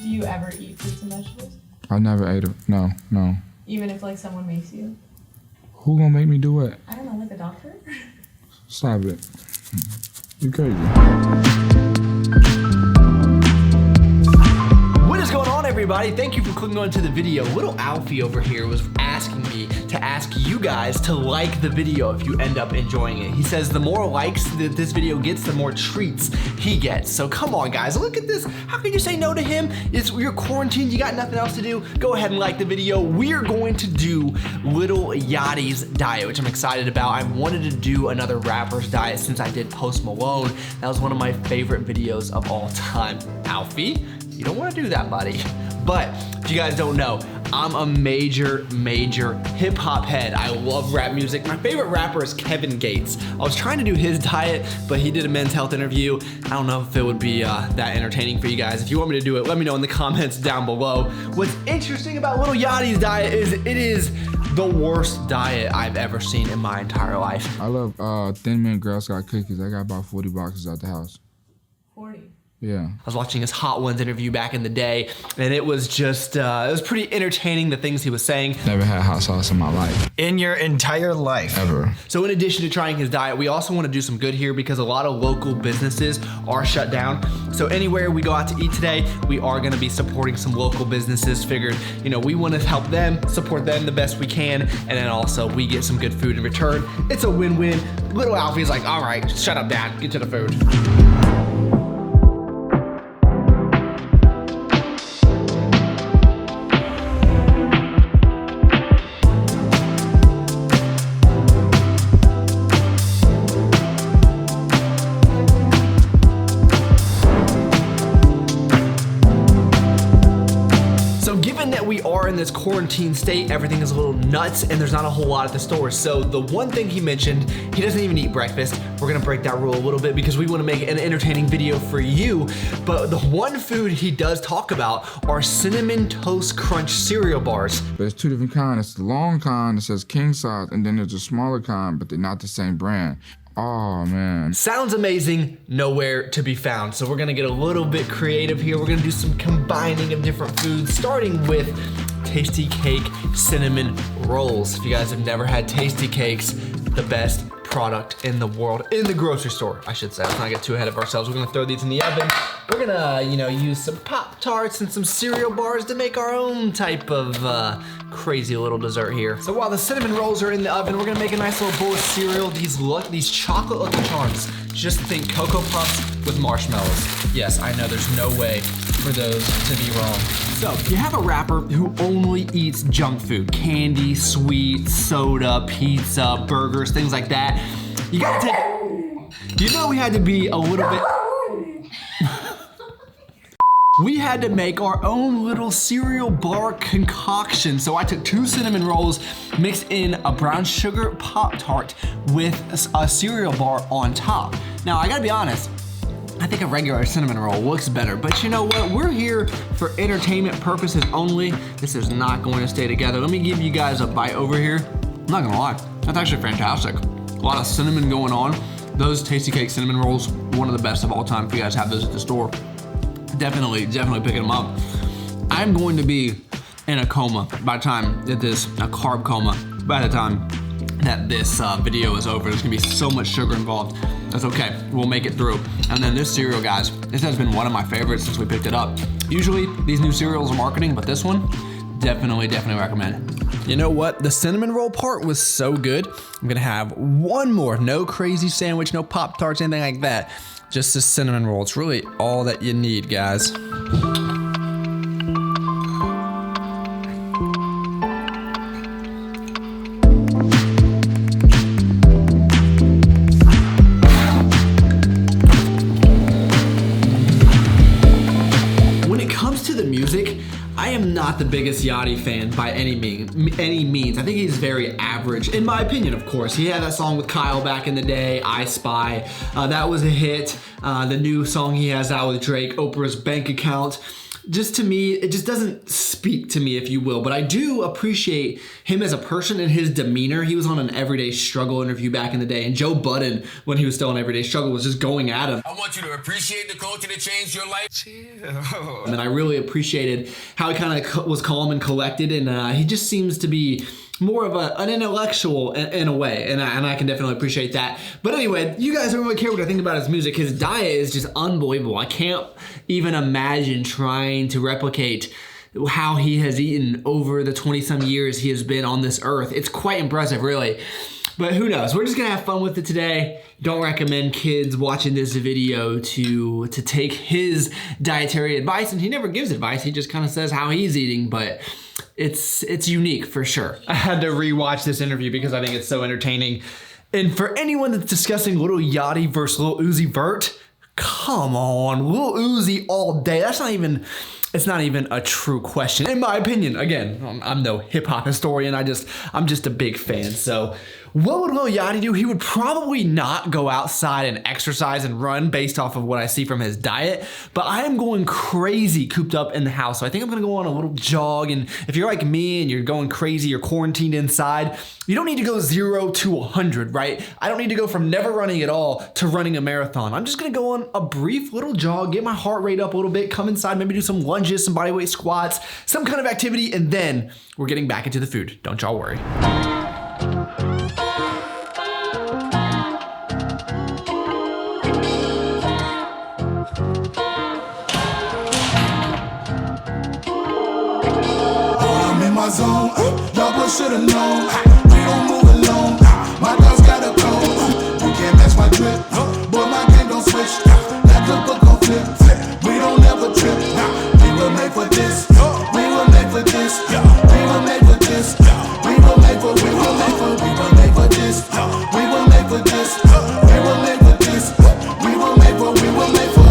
Do you ever eat fruits and vegetables? I never ate it. No. Even if like someone makes you? Who gonna make me do it? I don't know, like a doctor? Stop it. You crazy. What is going on, everybody? Thank you for clicking on to the video. Little Alfie over here was asking me to ask you guys to like the video if you end up enjoying it. He says the more likes that this video gets, the more treats he gets. So come on, guys, look at this. How can you say no to him? You're quarantined, you got nothing else to do. Go ahead and like the video. We're going to do Lil Yachty's diet, which I'm excited about. I wanted to do another rapper's diet since I did Post Malone. That was one of my favorite videos of all time. Alfie, you don't want to do that, buddy. But if you guys don't know, I'm a major hip hop head. I love rap music. My favorite rapper is Kevin Gates. I was trying to do his diet, but he did a Men's Health interview. I don't know if it would be that entertaining for you guys. If you want me to do it, let me know in the comments down below. What's interesting about Lil Yachty's diet is it is the worst diet I've ever seen in my entire life. I love Thin Mint Girl Scout cookies. I got about 40 boxes at the house. 40. Yeah. I was watching his Hot Ones interview back in the day, and it was just, it was pretty entertaining, the things he was saying. Never had hot sauce in my life. In your entire life? Ever. So in addition to trying his diet, we also want to do some good here because a lot of local businesses are shut down. So anywhere we go out to eat today, we are going to be supporting some local businesses. Figured, you know, we want to help them, support them the best we can, and then also we get some good food in return. It's a win-win. Little Alfie's like, all right, shut up, Dad, get to the food. We are in this quarantine state, everything is a little nuts and there's not a whole lot at the store. So the one thing he mentioned, he doesn't even eat breakfast. We're gonna break that rule a little bit because we wanna make an entertaining video for you. But the one food he does talk about are Cinnamon Toast Crunch cereal bars. There's two different kinds. It's the long kind that says king size, and then there's a smaller kind, but they're not the same brand. Oh man. Sounds amazing, nowhere to be found. So we're gonna get a little bit creative here. We're gonna do some combining of different foods, starting with Tasty Cake cinnamon rolls. If you guys have never had Tasty Cakes, the best product in the world, in the grocery store, I should say. Let's not get too ahead of ourselves. We're gonna throw these in the oven. We're gonna, you know, use some Pop-Tarts and some cereal bars to make our own type of crazy little dessert here. So while the cinnamon rolls are in the oven, we're gonna make a nice little bowl of cereal. These chocolate Lucky Charms. Just think Cocoa Puffs with marshmallows. Yes, I know there's no way for those to be wrong. So you have a rapper who only eats junk food, candy, sweet, soda, pizza, burgers, things like that. You gotta take, you know we had to be a little bit, we had to make our own little cereal bar concoction. So I took 2 cinnamon rolls, mixed in a brown sugar Pop-Tart with a cereal bar on top. Now I gotta be honest, I think a regular cinnamon roll looks better, but you know what? We're here for entertainment purposes only. This is not going to stay together. Let me give you guys a bite over here. I'm not gonna lie, that's actually fantastic. A lot of cinnamon going on. Those Tasty Cake cinnamon rolls, one of the best of all time if you guys have those at the store. Definitely picking them up. I'm going to be in a coma by the time that a carb coma, by the time that this video is over. There's gonna be so much sugar involved. That's okay, we'll make it through. And then this cereal, guys, this has been one of my favorites since we picked it up. Usually these new cereals are marketing, but this one, definitely recommend. You know what? The cinnamon roll part was so good. I'm gonna have one more. No crazy sandwich, no Pop-Tarts, anything like that. Just a cinnamon roll. It's really all that you need, guys. When it comes to the music, I am not the biggest Yachty fan by any means. I think he's very average, in my opinion, of course. He had that song with Kyle back in the day, I Spy. That was a hit. The new song he has out with Drake, Oprah's Bank Account. just to me, it just doesn't speak to me, if you will. But I do appreciate him as a person and his demeanor. He was on an Everyday Struggle interview back in the day, and Joe Budden, when he was still on Everyday Struggle, was just going at him. I want you to appreciate the culture that changed your life. Chill. And I really appreciated how he kind of was calm and collected, and he just seems to be more of an intellectual in a way, and I can definitely appreciate that. But anyway, you guys don't really care what I think about his music. His diet is just unbelievable. I can't even imagine trying to replicate how he has eaten over the 20-some years he has been on this earth. It's quite impressive, really. But who knows? We're just gonna have fun with it today. Don't recommend kids watching this video to take his dietary advice, and he never gives advice. He just kind of says how he's eating, but it's unique for sure. I had to rewatch this interview because I think it's so entertaining. And for anyone that's discussing Lil Yachty versus Lil Uzi Vert, come on, Lil Uzi all day. It's not even a true question, in my opinion. Again, I'm no hip hop historian. I'm just a big fan. So what would Lil Yachty do? He would probably not go outside and exercise and run based off of what I see from his diet, but I am going crazy cooped up in the house. So I think I'm gonna go on a little jog. And if you're like me and you're going crazy, you're quarantined inside, you don't need to go 0 to 100, right? I don't need to go from never running at all to running a marathon. I'm just gonna go on a brief little jog, get my heart rate up a little bit, come inside, maybe do some lunges, some bodyweight squats, some kind of activity, and then we're getting back into the food. Don't y'all worry. My zone, y'all boys should've known. We don't move alone. My dogs gotta go. You can't match my drip. Boy, my game don't switch. That the book gon' flip. We don't ever trip. We were made for this. We were made for this. We were made for this. We were made for. We were made for. We were made for this. We were made for this. We were made for this. We were made for. We were made for.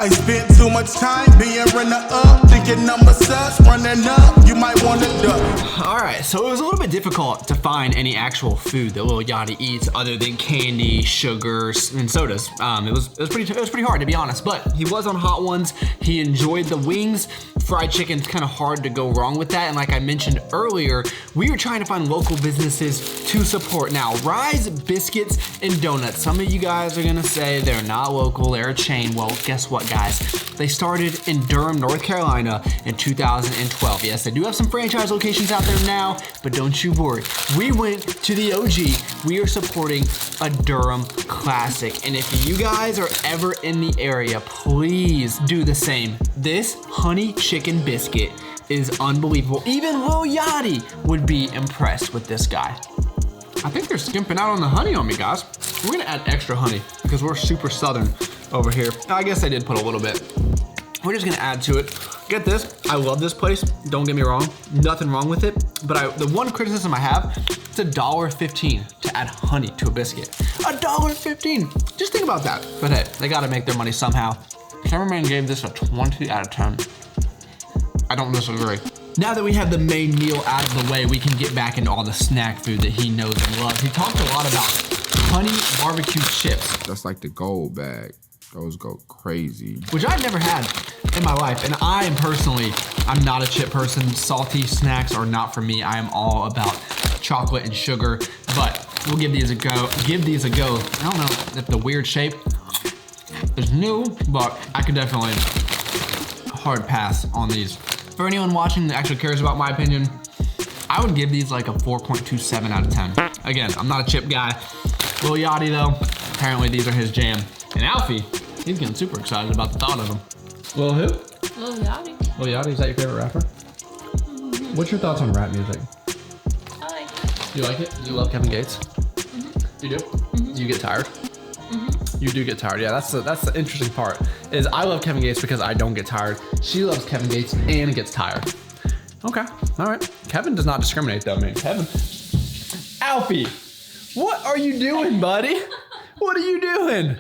I spent too much time being runner up, thinking numbers sus, running up, you might want to duck. All right, so it was a little bit difficult to find any actual food that Lil Yachty eats other than candy, sugar, and sodas. It was pretty hard, to be honest, but he was on Hot Ones. He enjoyed the wings. Fried chicken's kind of hard to go wrong with that, and like I mentioned earlier, we were trying to find local businesses to support. Now, Rise Biscuits and Donuts. Some of you guys are gonna say they're not local, they're a chain. Well, guess what, guys? They started in Durham, North Carolina in 2012. Yes, they do have some franchise locations out there now, but don't you worry. We went to the OG. We are supporting a Durham classic. And if you guys are ever in the area, please do the same. This honey chicken biscuit is unbelievable. Even Lil Yachty would be impressed with this guy. I think they're skimping out on the honey on me, guys. We're gonna add extra honey because we're super southern over here. I guess I did put a little bit. We're just gonna add to it. Get this, I love this place. Don't get me wrong, nothing wrong with it. But the one criticism I have, it's $1.15 to add honey to a biscuit. $1.15, just think about that. But hey, they gotta make their money somehow. Cameraman gave this a 20 out of 10. I don't disagree. Now that we have the main meal out of the way, we can get back into all the snack food that he knows and loves. He talked a lot about honey barbecue chips. That's like the gold bag. Those go crazy. Which I've never had in my life. And I'm not a chip person. Salty snacks are not for me. I am all about chocolate and sugar, but we'll give these a go. I don't know if the weird shape is new, but I could definitely hard pass on these. For anyone watching that actually cares about my opinion, I would give these like a 4.27 out of 10. Again, I'm not a chip guy. Lil Yachty though, apparently these are his jam. And Alfie, he's getting super excited about the thought of them. Lil who? Lil Yachty. Lil Yachty, is that your favorite rapper? Mm-hmm. What's your thoughts on rap music? I like it. You like it? You love Kevin Gates? Mm-hmm. You do? Mm-hmm. Do you get tired? Mm-hmm. You do get tired, yeah. That's the interesting part, is I love Kevin Gates because I don't get tired. She loves Kevin Gates and gets tired. Okay, all right. Kevin does not discriminate though, man. Kevin. Alfie, what are you doing, buddy? What are you doing?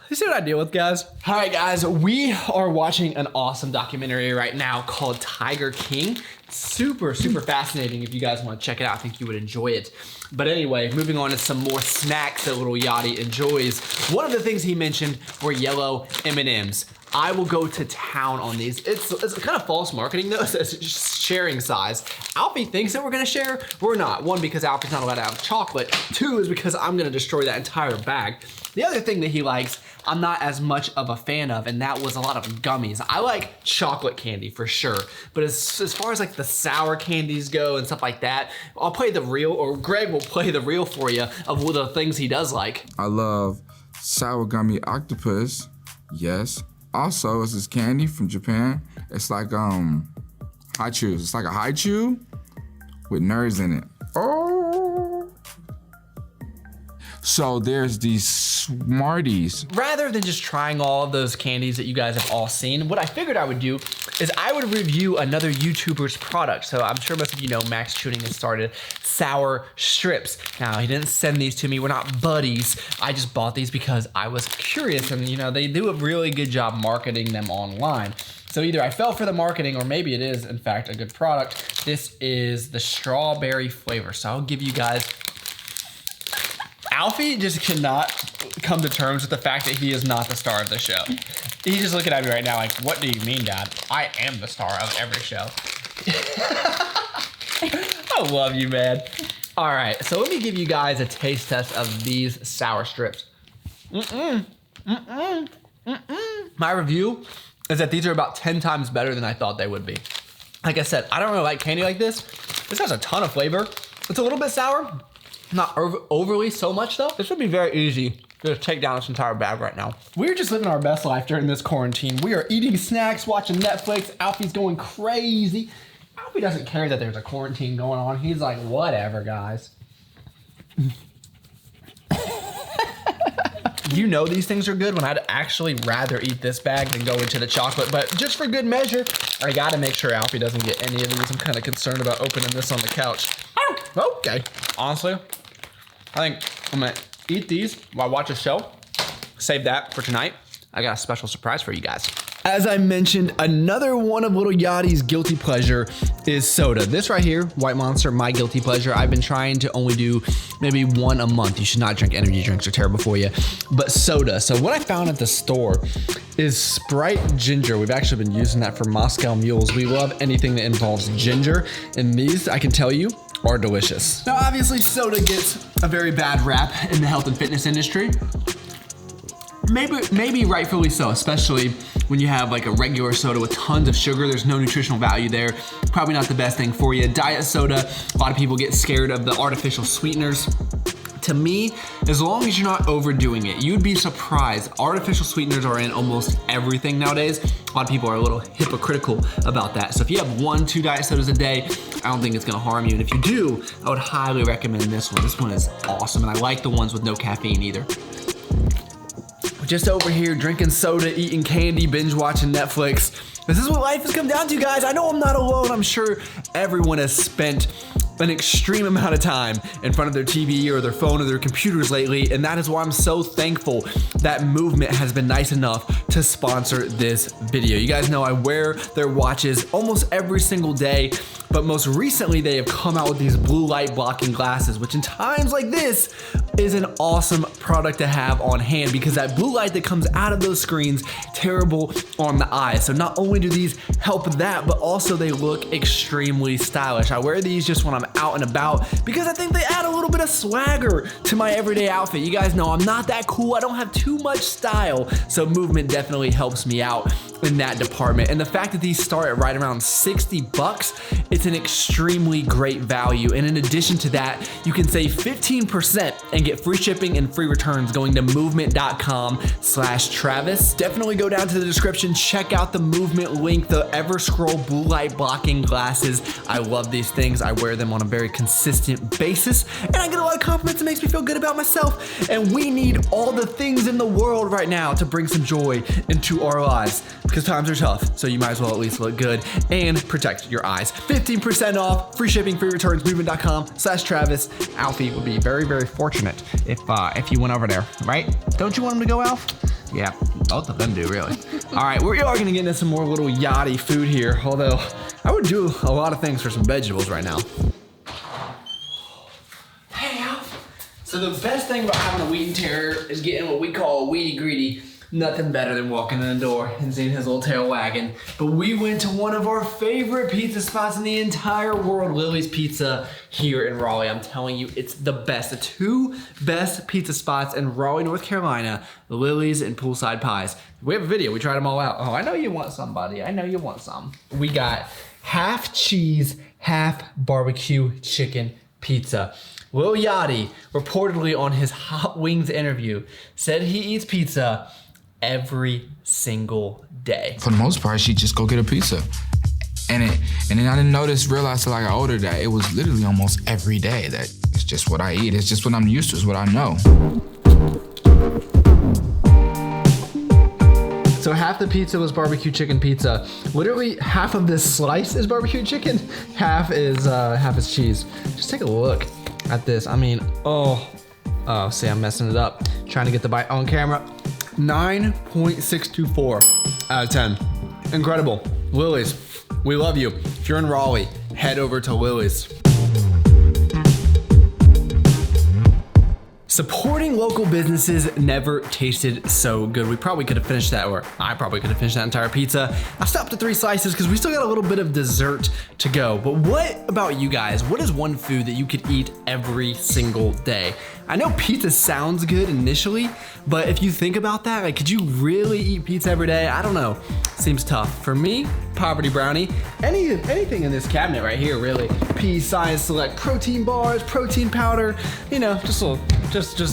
You see what I deal with, guys? All right, guys, we are watching an awesome documentary right now called Tiger King. Super fascinating. If you guys want to check it out, I think you would enjoy it. But anyway, moving on to some more snacks that Lil Yachty enjoys. One of the things he mentioned were yellow M&Ms. I will go to town on these. It's kind of false marketing though. It's just sharing size. Alfie thinks that we're gonna share. We're not. One, because Alfie's not allowed to have chocolate. Two is because I'm gonna destroy that entire bag. The other thing that he likes, I'm not as much of a fan of, and that was a lot of gummies. I like chocolate candy for sure, but as far as like the sour candies go and stuff like that, I'll play the reel, or Greg will play the reel for you of the things he does like. I love sour gummy octopus. Yes. Also, it's this candy from Japan. It's like haichu. It's like a haichu with nerds in it. Oh. So there's these Smarties. Rather than just trying all of those candies that you guys have all seen, what I figured I would do is I would review another YouTuber's product. So I'm sure most of you know Max Tuning has started sour strips. Now, he didn't send these to me. We're not buddies. I just bought these because I was curious, and you know, they do a really good job marketing them online. So either I fell for the marketing, or maybe it is in fact a good product. This is the strawberry flavor. So I'll give you guys. Alfie just cannot come to terms with the fact that he is not the star of the show. He's just looking at me right now like, what do you mean, Dad? I am the star of every show. I love you, man. All right, so let me give you guys a taste test of these sour strips. My review is that these are about 10 times better than I thought they would be. Like I said, I don't really like candy like this. This has a ton of flavor. It's a little bit sour. Not overly so much though. This would be very easy to just take down this entire bag right now. We're just living our best life during this quarantine. We are eating snacks, watching Netflix. Alfie's going crazy. Alfie doesn't care that there's a quarantine going on. He's like, whatever, guys. You know these things are good when I'd actually rather eat this bag than go into the chocolate, but just for good measure, I gotta make sure Alfie doesn't get any of these. I'm kind of concerned about opening this on the couch. Okay. Honestly, I think I'm gonna eat these while I watch a show. Save that for tonight. I got a special surprise for you guys. As I mentioned, another one of Lil Yachty's guilty pleasure is soda. This right here, White Monster, my guilty pleasure. I've been trying to only do maybe one a month. You should not drink energy drinks, they're terrible for you. But soda. So what I found at the store is Sprite Ginger. We've actually been using that for Moscow Mules. We love anything that involves ginger, and these, I can tell you, are delicious. Now, obviously, soda gets a very bad rap in the health and fitness industry. Maybe rightfully so, especially when you have like a regular soda with tons of sugar. There's no nutritional value there. Probably not the best thing for you. Diet soda, a lot of people get scared of the artificial sweeteners. To me, as long as you're not overdoing it, you'd be surprised. Artificial sweeteners are in almost everything nowadays. A lot of people are a little hypocritical about that. So if you have 1-2 diet sodas a day, I don't think it's gonna harm you. And if you do, I would highly recommend this one. This one is awesome, and I like the ones with no caffeine either. Just over here drinking soda, eating candy, binge watching Netflix. This is what life has come down to, guys. I know I'm not alone. I'm sure everyone has spent an extreme amount of time in front of their TV or their phone or their computers lately, and that is why I'm so thankful that Movement has been nice enough to sponsor this video. You guys know I wear their watches almost every single day, but most recently they have come out with these blue light blocking glasses, which in times like this is an awesome product to have on hand, because that blue light that comes out of those screens, terrible on the eyes. So not only do these help that, but also they look extremely stylish. I wear these just when I'm out and about because I think they add a little bit of swagger to my everyday outfit. You guys know I'm not that cool. I don't have too much style. So Movement definitely helps me out in that department. And the fact that these start at right around 60 bucks, it's an extremely great value. And in addition to that, you can save 15% and get free shipping and free returns going to movement.com/Travis. Definitely go down to the description, check out the Movement link, the Ever Scroll blue light blocking glasses. I love these things. I wear them on a very consistent basis, and I get a lot of compliments. It makes me feel good about myself. And we need all the things in the world right now to bring some joy into our lives, because times are tough. So you might as well at least look good and protect your eyes. 15% off, free shipping, free returns, movement.com/Travis. Alfie would be very, very fortunate if you went over there, right? Don't you want him to go, Alf? Yeah, both of them do, really. All right, we are gonna get into some more Lil Yachty food here, although I would do a lot of things for some vegetables right now. Hey, Alf. So the best thing about having a weed and tear is getting what we call a weedy greedy. Nothing better than walking in the door and seeing his little tail wagging. But we went to one of our favorite pizza spots in the entire world, Lily's Pizza here in Raleigh. I'm telling you, it's the best. The two best pizza spots in Raleigh, North Carolina, Lily's and Poolside Pies. We have a video, we tried them all out. Oh, I know you want some, buddy. I know you want some. We got half cheese, half barbecue chicken pizza. Lil Yachty, reportedly on his Hot Wings interview, said he eats pizza every single day. For the most part, she'd just go get a pizza. And then I didn't realize till I got older that it was literally almost every day. That it's just what I eat. It's just what I'm used to. It's what I know. So half the pizza was barbecue chicken pizza. Literally half of this slice is barbecue chicken, half is cheese. Just take a look at this. I mean, oh, see, I'm messing it up. Trying to get the bite on camera. 9.624 out of 10. Incredible. Lily's, we love you. If you're in Raleigh, head over to Lily's. Supporting local businesses never tasted so good. We probably could have finished that, or I probably could have finished that entire pizza. I stopped at 3 slices because we still got a little bit of dessert to go. But what about you guys? What is one food that you could eat every single day? I know pizza sounds good initially, but if you think about that, like, could you really eat pizza every day? I don't know. Seems tough. For me, poverty brownie, anything in this cabinet right here, really. Pea Science Select protein bars, protein powder, you know, just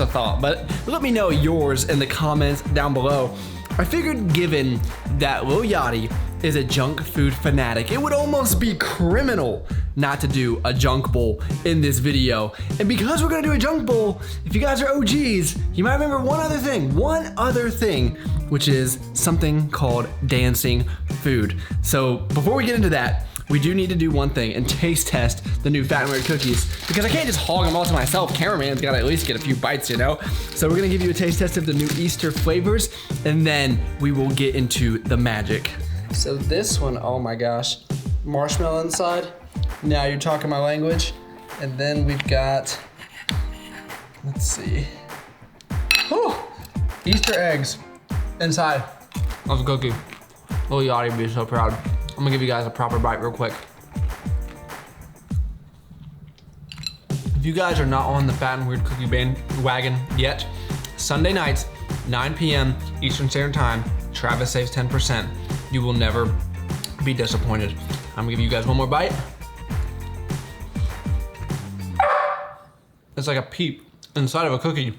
a thought. But let me know yours in the comments down below. I figured given that Lil Yachty is a junk food fanatic, it would almost be criminal not to do a junk bowl in this video. And because we're gonna do a junk bowl, if you guys are OGs, you might remember one other thing, which is something called dancing food. So before we get into that, we do need to do one thing and taste test the new Fat and Weird cookies, because I can't just hog them all to myself. Cameraman's gotta at least get a few bites, you know? So we're gonna give you a taste test of the new Easter flavors, and then we will get into the magic. So this one, oh my gosh, marshmallow inside. Now you're talking my language. And then we've got, let's see. Whew, Easter eggs inside of the cookie. Lil Yachty would be so proud. I'm gonna give you guys a proper bite real quick. If you guys are not on the Fat and Weird cookie bandwagon yet, Sunday nights, 9 p.m. Eastern Standard Time, Travis saves 10%. You will never be disappointed. I'm gonna give you guys one more bite. It's like a peep inside of a cookie.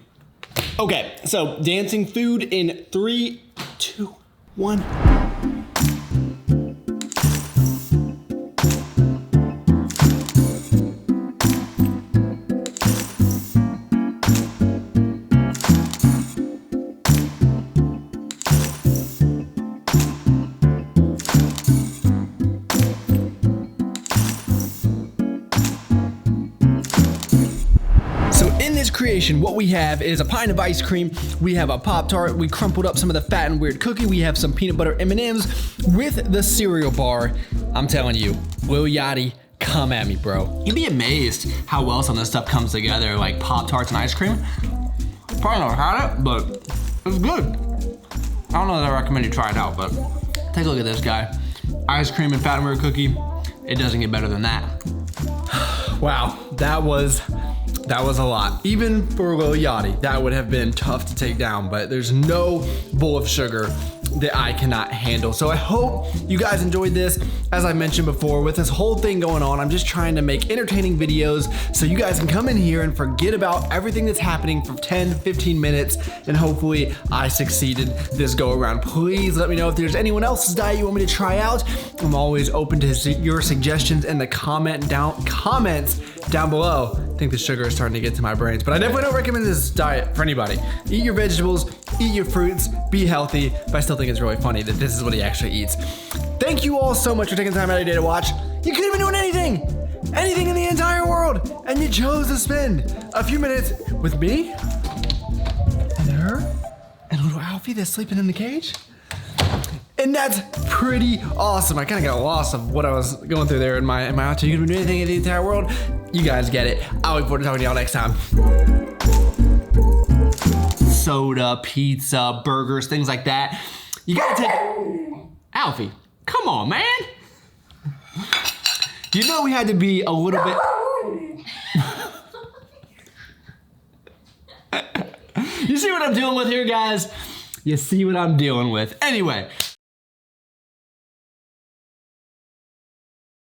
Okay, so dancing food in 3, 2, 1. Creation, what we have is a pint of ice cream, we have a Pop-Tart, we crumpled up some of the Fat and Weird cookie, we have some peanut butter M&Ms with the cereal bar. I'm telling you, Lil Yachty, come at me, bro. You'd be amazed how well some of this stuff comes together, like Pop-Tarts and ice cream. Probably never had it, but it's good. I don't know that I recommend you try it out, but take a look at this guy. Ice cream and Fat and Weird cookie, it doesn't get better than that. Wow, that was a lot. Even for Lil Yachty, that would have been tough to take down, but there's no bowl of sugar that I cannot handle. So I hope you guys enjoyed this. As I mentioned before, with this whole thing going on, I'm just trying to make entertaining videos so you guys can come in here and forget about everything that's happening for 10, 15 minutes, and hopefully I succeeded this go around. Please let me know if there's anyone else's diet you want me to try out. I'm always open to your suggestions in the comments down below. I think the sugar is starting to get to my brains, but I definitely don't recommend this diet for anybody. Eat your vegetables, eat your fruits, be healthy, but I still think it's really funny that this is what he actually eats. Thank you all so much for taking the time out of your day to watch. You could have been doing anything in the entire world, and you chose to spend a few minutes with me, and her, and little Alfie that's sleeping in the cage. And that's pretty awesome. I kind of got lost of what I was going through there in my outro. You could do anything in the entire world. You guys get it. I'll look forward to talking to y'all next time. soda, pizza, burgers, things like that. You gotta take, Alfie, come on, man. You know we had to be a little bit. You see what I'm dealing with here, guys? You see what I'm dealing with. Anyway,